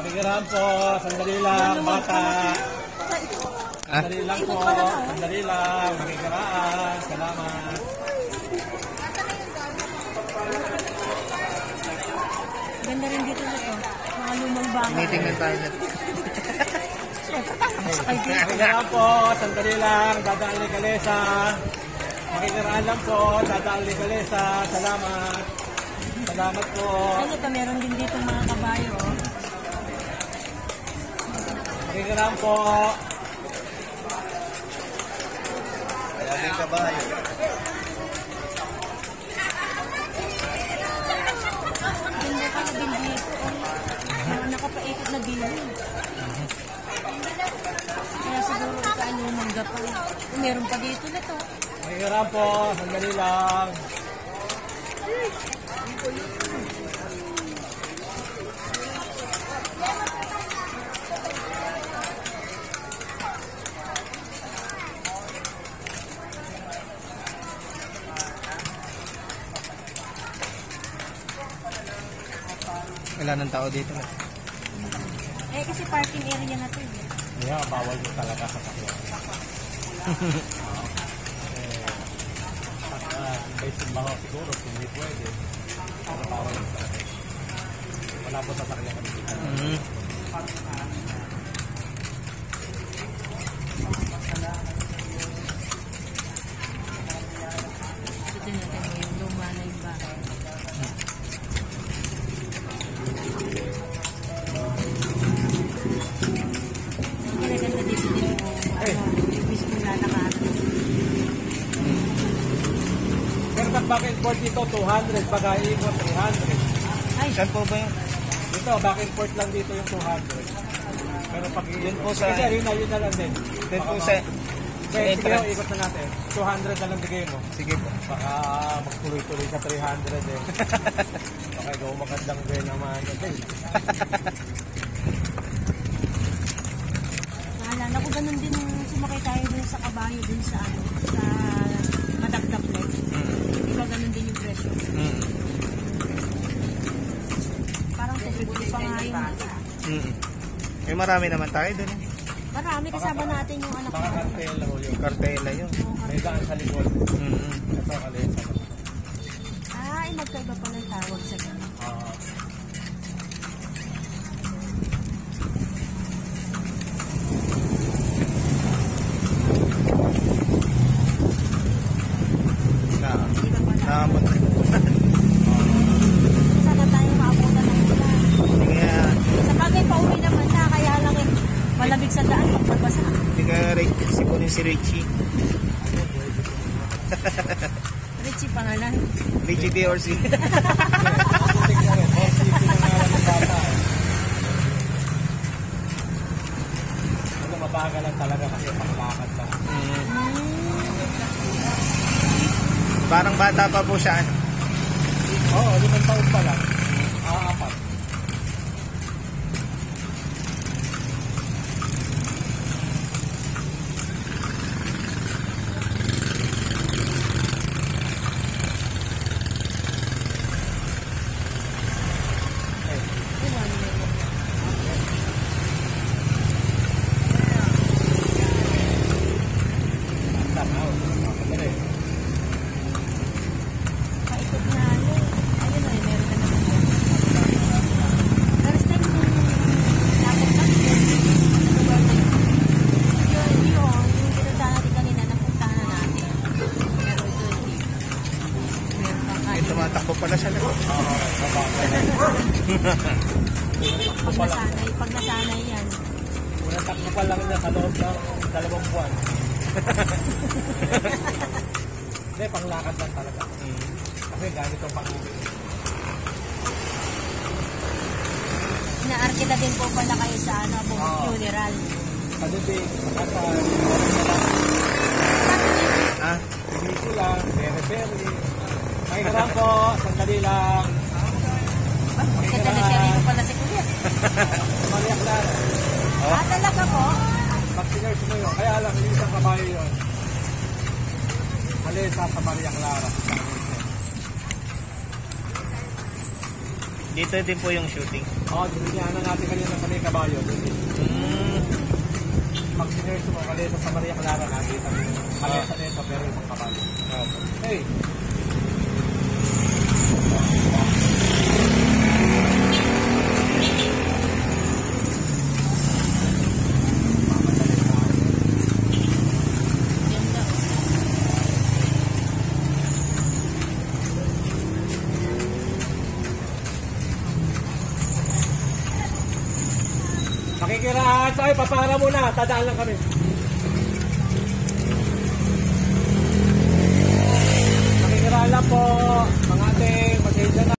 Makikiram po, sandali lang, bata. Sandali lang po, sandali lang, makikiraan, salamat. Ganda rin dito na to. Mga lumang bahay. Tinitingnan tayo na. Makikiram po, sandali lang, dadaan ni Kalesa. Makikiraan lang po, dadaan ni Kalesa, salamat. Salamat po. Ano ito, meron din dito mga kabayo. Makikiram po. Kaya din kabayo. Ganda ka na din dito. Nakapaikot na bilhin. Kaya siguro ito ay lumang gapay. Meron pa dito na to. Makikiram po, sandali lang. Wala ng tao dito. Eh kasi parking area na to. Yeah, bawal mo talaga sa sakyan. May simbaho siguro, hindi pwede. Pero bawal mo talaga. Wala po sa sakyan kami dito. Ito natin yung luma na yung bahay. Ganda dito din yung mismo lalakaran. Pero pag back and forth dito, 200. Pag ikot, 300. Ay, Saan po ba yun? Dito, back and forth lang dito yung 200. Pero pag Yun po sa... kasi yun na lang din. Yun po sa... Sige, entrance. ikot na natin. 200 na lang bigay mo. Sige po. Baka magtuloy-tuloy sa 300 eh. Baka ikaw magandang din naman. naalala ko ganun din nung sumakay tayo dun sa kabayo dun sa ano, sa Madagdaplet. Diba ganun din yung presyo? Parang 250 pa nga yun. Eh marami naman tayo dun. Marami kasama natin yung anak Baka ko. kartela ho yun. Kartela yun. May daan sa likod. Ito kalesa. Ah, ay magkaiba pa ng tawag sa ganun. Iba pa na. Naamon. Sana tayo maabutan ng ulan. Kaya... Sa bagay pa uwi naman na, kaya lang eh, malamig sa daan pag nabasa. Hindi ka sipunin si Richie. Richie pangalan. Richie D or si... Ano, mabagal lang talaga kasi paklakad lang. Parang bata pa po siya. Oo, 5 taon pa lang. 4. Paikot na ano. Ayun ay meron ka naman yan. First time nung lapot kami lugar na yun. Yung pinuntahan natin kanina, napuntahan na natin. Pero ito hindi. Meron pa Eh, tumatakbo pala siya. Pag nasanay yan. Unang takbo pa lang niya sa loob ng 2 buwan. Hindi, panglakad lang talaga. Kasi ganito ang pag-uwi. Inaarkila din po pala kayo sa ano, funeral. Palibig, makasal, Ah? pelikula, bere-bere. Makikiram po, sandali lang. Ganda na siya rin pala si Kuya. Maria Clara. Ah, talaga po? Pag sinurse mo yun, kaya lang, yung isang kabayo yun. Kalesa sa Maria Clara. Dito din po yung shooting. Oo, dinyanan natin kanina sa may kabayo. Pag sinerso mo kalesa sa Maria Clara, nakita mo yung kalesa nito pero yung kabayo. Hey! Makikiraan tayo, papara muna, tadaan lang kami. Makikiraan lang po, mga ating, pasensya na.